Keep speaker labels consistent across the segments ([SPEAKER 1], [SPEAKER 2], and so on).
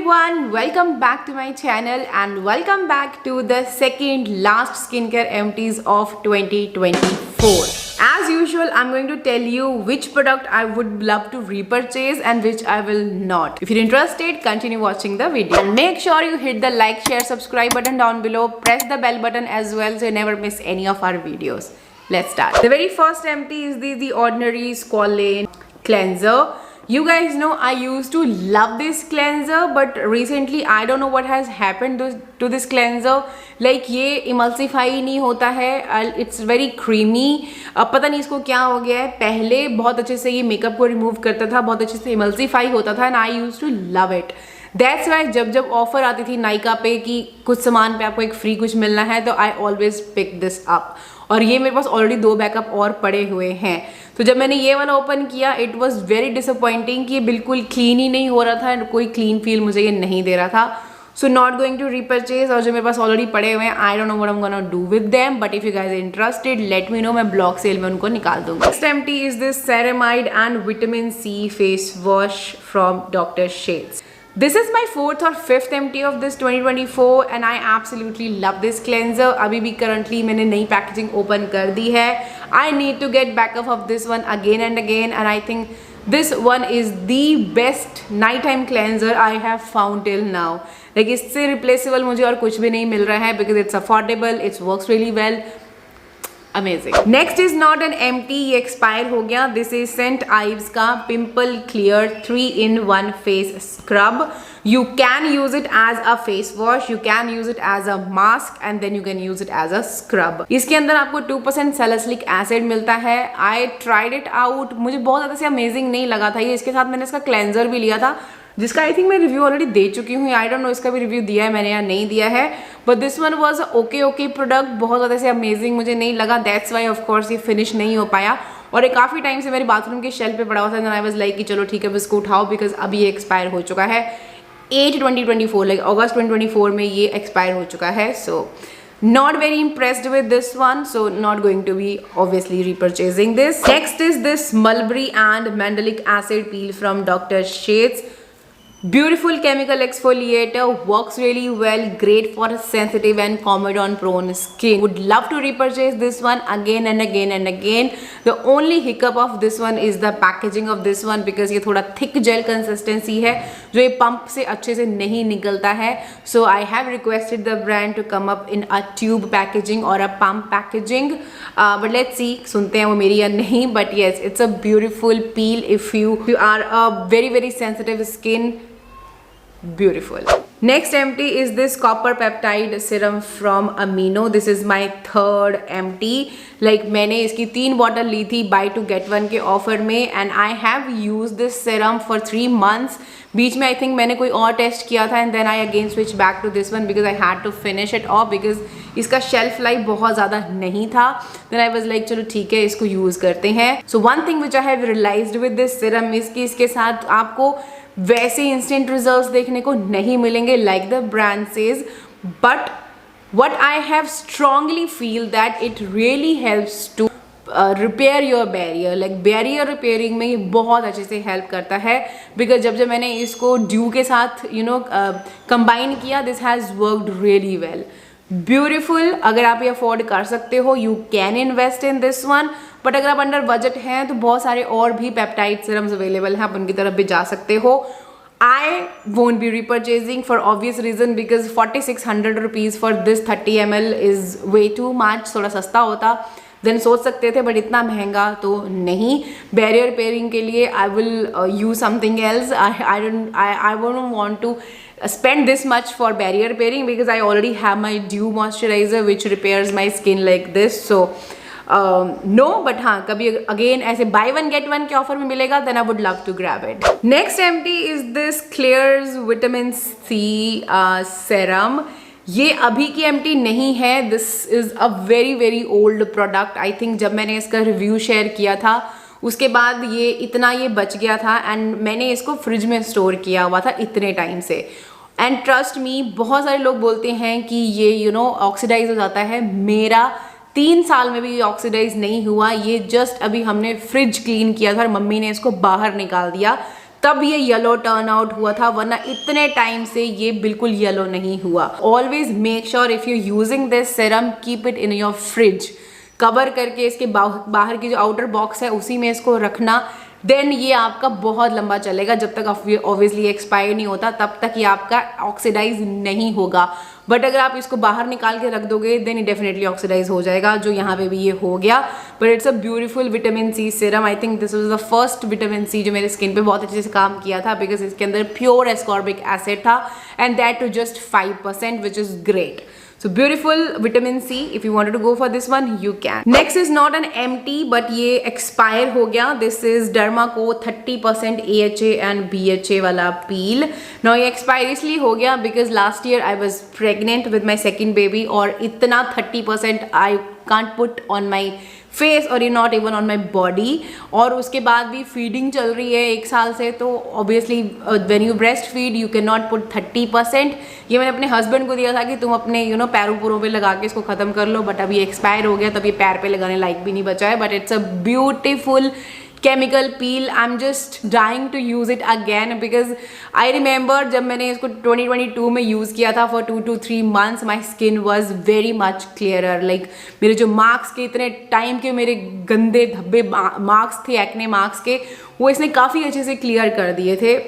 [SPEAKER 1] everyone, welcome back to my channel and welcome back to the second last skincare empties of 2024. As usual, I'm going to tell you which product I would love to repurchase and which I will not. If you're interested, continue watching the video. And make sure you hit the like, share, subscribe button down below. Press the bell button as well so you never miss any of our videos. Let's start. The very first empty is the Ordinary Squalane Cleanser. You guys know I used to love this cleanser, but recently I don't know what has happened to this cleanser. Like ये emulsify ही नहीं होता है, it's very creamy. अब पता नहीं इसको क्या हो गया है. पहले बहुत अच्छे से ये मेकअप को रिमूव करता था, बहुत अच्छे से emulsify होता था and I used to love it. That's why जब ऑफर आती थी नाइका पे कि कुछ सामान पे आपको एक फ्री कुछ मिलना है तो I always pick this up. और ये मेरे पास ऑलरेडी 2 बैकअप और पड़े हुए हैं. तो जब मैंने ये वाला ओपन किया इट वॉज वेरी डिसअपॉइंटिंग कि ये बिल्कुल क्लीन ही नहीं हो रहा था, कोई क्लीन फील मुझे ये नहीं दे रहा था. So not going to repurchase. और जो मेरे पास ऑलरेडी पड़े हुए हैं I don't know what I am gonna do with them, but if you guys are interested let me know, मैं ब्लॉक सेल में उनको निकाल दूंगी. Next empty is this ceramide and vitamin C face wash from doctor Sheth's. This is my 4th or 5th empty of this 2024 and I absolutely love this cleanser. अभी भी currently मैंने नई packaging open कर दी है. I need to get backup of this one again and again and I think this one is the best nighttime cleanser I have found till now. Like इससे replaceable मुझे और कुछ भी नहीं मिल रहा है because it's affordable, it works really well. Amazing. Next is not an empty, ये expire हो गया. This is St. Ives का Pimple Clear 3-in-1 face scrub. You can use it as a face wash, you can use it as a mask and then you can use it as a scrub. इसके अंदर आपको 2% salicylic acid मिलता है. I tried it out. मुझे बहुत ज़्यादा से amazing नहीं लगा था ये. इसके साथ मैंने इसका cleanser भी लिया था जिसका आई थिंक मैं रिव्यू ऑलरेडी दे चुकी हूँ. आई डोंट नो इसका भी रिव्यू दिया है मैंने या नहीं दिया है, but this one was okay product. बहुत ज़्यादा से अमेजिंग मुझे नहीं लगा. दैट्स वाई ऑफ कोर्स ये फिनिश नहीं हो पाया और ये काफ़ी टाइम से मेरे बाथरूम के शेल्फ पे पड़ा हुआ था. एंड आई वाज लाइक कि चलो ठीक है इसको उठाओ बिकॉज अभी ये एक्सपायर हो चुका है 8/2024, लाइक अगस्त 2024 में ये एक्सपायर हो चुका है. सो not very impressed with this one, so not going to be obviously repurchasing this. Next is this Mulberry and Mandelic Acid Peel from Dr. Shades. Beautiful chemical exfoliator, works really well, great for sensitive and comedone prone skin. Would love to repurchase this one again and again and again. The only hiccup of this one is the packaging of this one because ये थोड़ा thick gel consistency है जो ये pump से अच्छे से नहीं निकलता है. So I have requested the brand to come up in a tube packaging or a pump packaging. But let's see, सुनते हैं वो मेरी या नहीं. But yes, it's a beautiful peel if you are a very sensitive skin. Beautiful. Next empty is this copper peptide serum from Amino. This is my 3rd empty. Like मैंने इसकी 3 bottle ली थी buy to get 1 के offer में and I have used this serum for 3 months. बीच में I think मैंने कोई और test किया था and then I again switched back to this one because I had to finish it off because इसका shelf life बहुत ज़्यादा नहीं था. Then I was like चलो ठीक है इसको यूज़ करते हैं. So one thing which I have realized with this serum is कि इसके साथ आपको वैसे इंस्टेंट रिजल्ट्स देखने को नहीं मिलेंगे like the brand says, but what I have strongly feel that it really helps to repair your barrier. Like barrier repairing में ये बहुत अच्छे से हेल्प करता है बिकॉज जब मैंने इसको ड्यू के साथ कंबाइन किया this has worked really well. Beautiful. अगर आप ये अफोर्ड कर सकते हो you can invest in this one, but अगर आप अंडर बजट हैं तो बहुत सारे और भी पेप्टाइड सीरम्स अवेलेबल हैं, आप उनकी तरफ भी जा सकते हो. I won't be repurchasing for obvious reason because 4600 rupees for this 30 ml is way too much. थोड़ा सस्ता होता देन सोच सकते थे बट इतना महंगा तो नहीं. बैरियर रिपेयरिंग के लिए I will use something else. I won't want to spend this much for barrier repairing because I already have my dew moisturizer which repairs my skin like this. So no, but हाँ कभी again ऐसे buy 1 get 1 के offer में मिलेगा then I would love to grab it. Next empty is this Clears Vitamin C serum. ये अभी की empty नहीं है. This is a very old product. I think जब मैंने इसका रिव्यू शेयर किया था उसके बाद ये इतना ये बच गया था एंड मैंने इसको फ्रिज में स्टोर किया हुआ था इतने टाइम से. एंड ट्रस्ट मी बहुत सारे लोग बोलते हैं कि ये ऑक्सीडाइज हो जाता है. मेरा 3 साल में भी ये ऑक्सीडाइज नहीं हुआ. ये जस्ट अभी हमने फ्रिज क्लीन किया था और मम्मी ने इसको बाहर निकाल दिया तब ये येलो टर्न आउट हुआ था, वरना इतने टाइम से ये बिल्कुल येलो नहीं हुआ। Always make sure if you using this serum keep it in your fridge, cover करके इसके बाहर की जो आउटर बॉक्स है उसी में इसको रखना। देन ये आपका बहुत लंबा चलेगा, जब तक ऑब्वियसली एक्सपायर नहीं होता तब तक ये आपका ऑक्सीडाइज नहीं होगा। बट अगर आप इसको बाहर निकाल के रख दोगे देन ये डेफिनेटली ऑक्सीडाइज हो जाएगा, जो यहाँ पे भी ये हो गया। But it's a beautiful vitamin C serum. I think this was the first vitamin C जो मेरे स्किन पे बहुत अच्छे से काम किया था, बिकॉज इसके अंदर प्योर एस्कॉर्बिक एसिड था and that too just 5%, which is great. So beautiful vitamin C. If you wanted to go for this one, you can. Next is not an empty, but ये expire हो गया. This is Dermaco 30% AHA and BHA वाला peel. Now ये expire इसलिए हो गया because last year I was pregnant with my second baby और इतना 30% I can't put on my face और ये not even on my body. और उसके बाद भी फीडिंग चल रही है 1 साल से, तो obviously when you breast feed you can not put 30%। ये मैंने अपने हस्बैंड को दिया था कि तुम अपने पैरों पुरों पे लगा के इसको ख़त्म कर लो, बट अभी एक्सपायर हो गया, तब ये पैर पे लगाने लायक भी नहीं बचा है। But it's a beautiful chemical peel. I'm just dying to use it again because I remember जब मैंने इसको 2022 में यूज़ किया था for 2 to 3 months, my skin was very much clearer. Like मेरे जो मार्क्स के इतने टाइम के मेरे गंदे धब्बे मार्क्स थे, एक्ने मार्क्स के, वो इसने काफ़ी अच्छे से क्लियर कर दिए थे।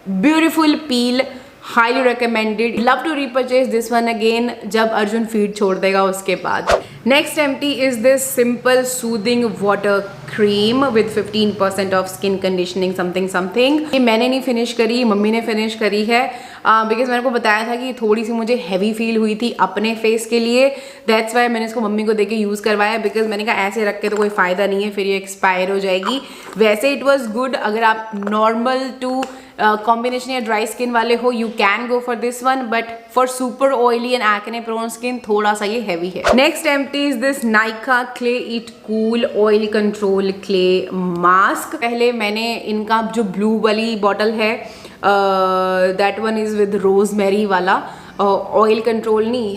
[SPEAKER 1] Beautiful peel, highly recommended. Love to repurchase this one again जब अर्जुन फीड छोड़ देगा उसके बाद। Next empty is this simple soothing water cream with 15% of skin conditioning something something. ये मैंने नहीं फिनिश करी, मम्मी ने फिनिश करी है, बिकॉज मैंने को बताया था कि थोड़ी सी मुझे हैवी फील हुई थी अपने फेस के लिए। दैट्स वाई मैंने इसको मम्मी को देके यूज़ करवाया, बिकॉज मैंने कहा ऐसे रख के तो कोई फ़ायदा नहीं है, फिर ये एक्सपायर हो जाएगी। वैसे इट वॉज गुड, अगर आप नॉर्मल टू कॉम्बिनेशन या ड्राई स्किन वाले हो you can go for this one, but for super oily and acne prone skin थोड़ा सा ये हैवी है। Next empty is this Nykaa clay it cool oil control clay mask. पहले मैंने इनका जो ब्लू वाली बॉटल है that one is with rosemary वाला ऑयल कंट्रोल नहीं,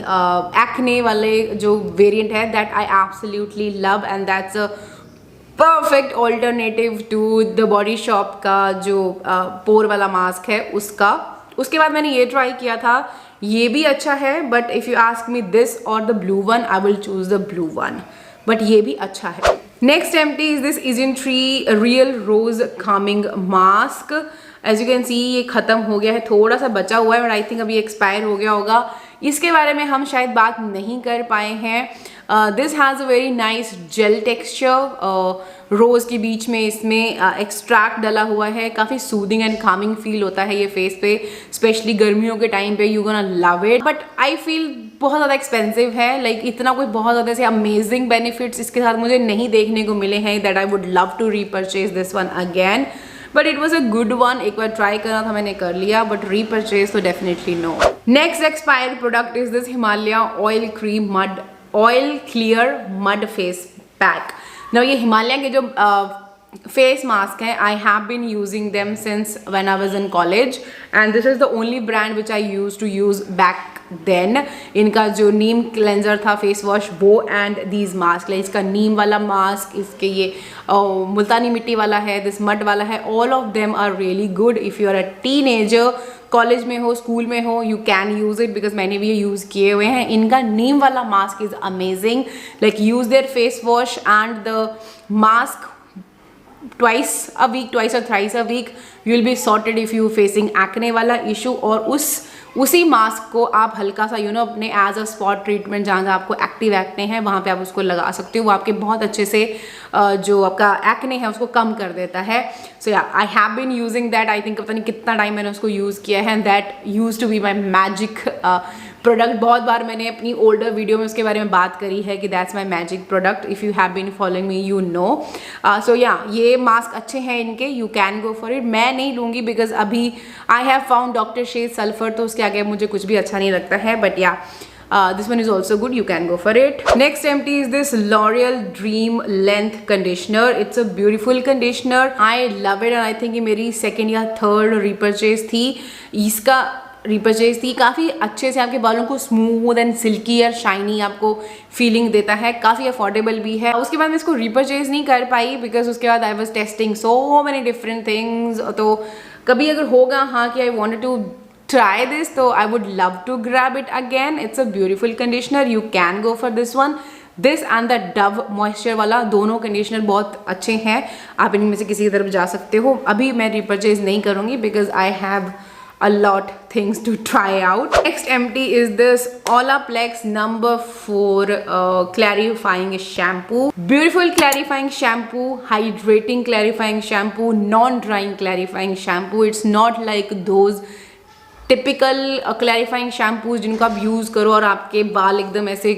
[SPEAKER 1] एक्ने वाले जो वेरिएंट है that I absolutely love and that's a perfect alternative to the Body Shop का जो पोर वाला मास्क है उसका। उसके बाद मैंने ये ट्राई किया था, ये भी अच्छा है, but if you ask me this or the blue one I will choose the blue one, but ये भी अच्छा है। Next empty is this Isntree real rose calming mask. As you can see ये ख़त्म हो गया है, थोड़ा सा बचा हुआ है, बट आई थिंक अभी एक्सपायर हो गया होगा। इसके बारे में हम शायद बात नहीं कर पाए हैं। This has a very nice gel texture, rose के बीच में इसमें एक्सट्रैक्ट डला हुआ है, काफ़ी सूदिंग एंड कामिंग फील होता है ये फेस पे, स्पेशली गर्मियों के टाइम पे। You gonna love it, but I feel बहुत ज़्यादा एक्सपेंसिव है। लाइक इतना कोई बहुत ज़्यादा से अमेजिंग बेनिफिट्स इसके साथ मुझे नहीं देखने को मिले हैं that I would love to repurchase this one again, but it was a good one. एक बार ट्राई करना था, मैंने कर लिया, बट रीपरचेज तो definitely no. Next expired product is this Himalaya oil cream mud oil clear mud face pack. Now ये हिमालय के जो फेस मास्क हैं, I have been using them since when I was in college and this is the only brand which I use to use back then. इनका जो नीम cleanser था face wash वो and these mask, इसका नीम वाला mask, इसके ये मुल्तानी मिट्टी वाला है, दिस मड वाला है, all of them are really good. If you are a teenager, college में हो, स्कूल में हो, you can use it, because मैंने भी ये यूज़ किए हुए हैं। इनका नीम वाला mask is amazing. Like use their face wash and the mask twice a week, twice or thrice a week, you will be sorted if you facing acne वाला issue। और उसी मास्क को आप हल्का सा अपने एज अ स्पॉट ट्रीटमेंट, जहाँ जहाँ आपको एक्टिव एक्ने है वहाँ पे आप उसको लगा सकते हो, वो आपके बहुत अच्छे से जो आपका एक्ने है उसको कम कर देता है। So yeah I have been using that, I think पता नहीं कितना टाइम मैंने उसको यूज़ किया है, that used to be my magic product. बहुत बार मैंने अपनी ओल्डर वीडियो में उसके बारे में बात करी है कि that's my magic product. If you have been following me you know. So yeah ये मास्क अच्छे हैं इनके, you can go for it. मैं नहीं लूँगी बिकॉज अभी I have found doctor Sheth sulphur, तो उसके आगे मुझे कुछ भी अच्छा नहीं लगता है, बट या this one is also good, you can go for it. Next empty is this L'Oreal Dream Length Conditioner. It's a beautiful conditioner, I love it and I think ये मेरी second या third repurchase थी। इसका repurchase थी, काफ़ी अच्छे से आपके बालों को स्मूथ एंड सिल्की और शाइनी आपको फीलिंग देता है, काफ़ी अफोर्डेबल भी है। उसके बाद मैं इसको रिपर्चेज नहीं कर पाई बिकॉज उसके बाद I was testing so many different things, तो कभी अगर होगा हाँ कि I wanted to try this, so I would love to grab it again. It's a beautiful conditioner, you can go for this one. This and the Dove Moisture वाला दोनों conditioner बहुत अच्छे हैं, आप इनमें से किसी की तरफ जा सकते हो. अभी मैं रिपर्चेज नहीं करूँगी because I have a lot things to try out. Next empty is this Olaplex number 4 clarifying shampoo. Beautiful clarifying shampoo, hydrating clarifying shampoo, non-drying clarifying shampoo. It's not like those typical clarifying shampoos जिनको आप use करो और आपके बाल एकदम ऐसे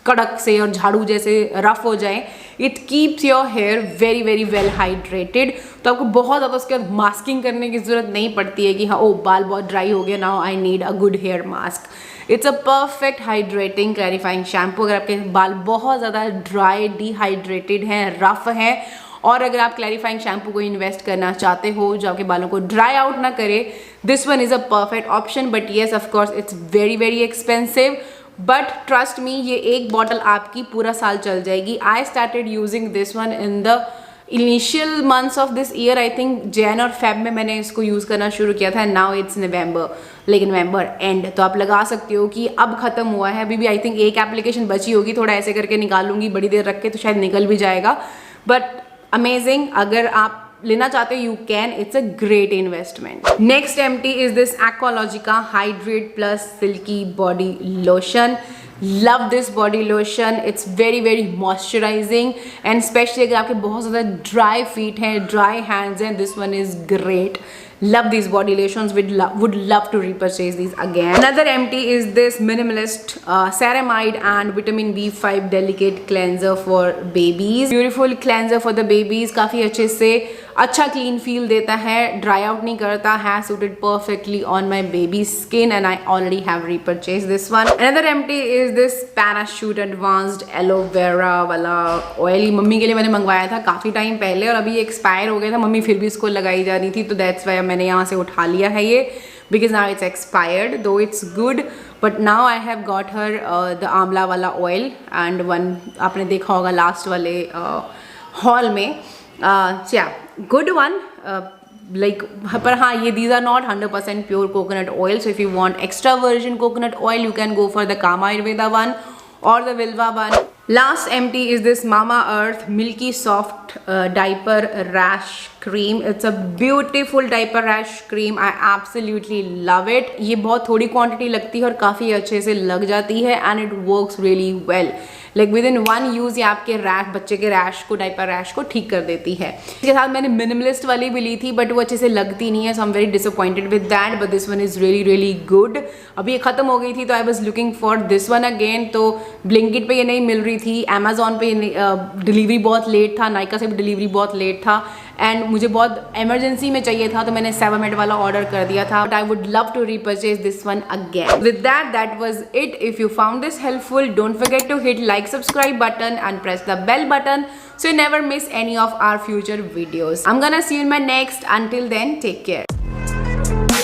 [SPEAKER 1] कड़क से और झाड़ू जैसे रफ हो जाए. It keeps your hair very very well hydrated. तो आपको बहुत ज़्यादा उसके बाद मास्किंग करने की ज़रूरत नहीं पड़ती है कि हाँ ओ बाल बहुत ड्राई हो गया, now I need a good hair mask. It's a perfect hydrating clarifying shampoo. अगर आपके बाल बहुत ज़्यादा ड्राई, डिहाइड्रेटेड हैं, रफ हैं, और अगर आप क्लैरिफाइंग शैम्पू को इन्वेस्ट करना चाहते हो जो आपके बालों को ड्राई आउट ना करे, this one is a perfect option. But yes of course it's very very expensive, but trust me ये एक बॉटल आपकी पूरा साल चल जाएगी. I started using this one in the initial months of this year. I think Jain और Feb में मैंने इसको यूज़ करना शुरू किया था. नाउ इट्स नवंबर, लेकिन नवंबर एंड, तो आप लगा सकते हो कि अब ख़त्म हुआ है. अभी भी आई थिंक एक एप्लीकेशन बची होगी, थोड़ा ऐसे करके निकालूंगी बड़ी देर रख के तो शायद निकल भी जाएगा. बट अमेजिंग, अगर आप लेना चाहते हो you can, it's a great investment. Next empty is this Aqualogica hydrate plus silky body lotion. Love this body lotion, it's very very moisturising and specially अगर आपके बहुत ज़्यादा ड्राई फीट हैं, ड्राई हैंड्स हैं, this one is great. Love these body lotions, would love to repurchase these again. Another empty is this minimalist ceramide and vitamin B5 delicate cleanser for babies. Beautiful cleanser for the babies, काफ़ी अच्छे से अच्छा clean feel देता है, dry out नहीं करता है, suited perfectly on my baby skin and I already have repurchased this one. Another empty is this Parachute Advanced Aloe Vera वाला ऑयल. मम्मी के लिए मैंने मंगवाया था काफ़ी टाइम पहले और अभी एक्सपायर हो गया था. मम्मी फिर भी इसको लगाई जा रही थी, तो दैट्स वाई मैंने यहाँ से उठा लिया है ये, because now it's expired, though it's good, but now I have got her the आंवला वाला ऑयल and one आपने देखा होगा लास्ट वाले हॉल में. yeah, good one. Like, पर हाँ ये these are not 100% pure coconut oil, so if you want extra virgin coconut oil you can go for the Kama Ayurveda one or the Vilva one. Last empty is this Mamaearth Milky Soft Diaper Rash Cream. It's a beautiful diaper rash cream. I absolutely love it. ये बहुत थोड़ी quantity लगती है और काफ़ी अच्छे से लग जाती है and it works really well. Like with in one use ये आपके रैश, बच्चे के रैश को, डाइपर रैश को ठीक कर देती है. इसके साथ मैंने मिनिमलिस्ट वाली भी ली थी बट वो अच्छे से लगती नहीं है, so I am very disappointed with that. But this one is really really good. अभी ये खत्म हो गई थी तो I was looking for this one again. तो ब्लिंकिट पे ये नहीं मिल रही थी, अमेजोन पे डिलीवरी बहुत लेट था, नायका से भी डिलीवरी बहुत लेट था एंड मुझे बहुत इमरजेंसी में चाहिए था तो मैंने 7 मिनट वाला ऑर्डर कर दिया था. But I would love to repurchase this one again. With that was it. If you found this helpful, don't forget to hit like, subscribe button and press the bell button so you never miss any of our future videos. I'm gonna see you in my next. Until then, take care.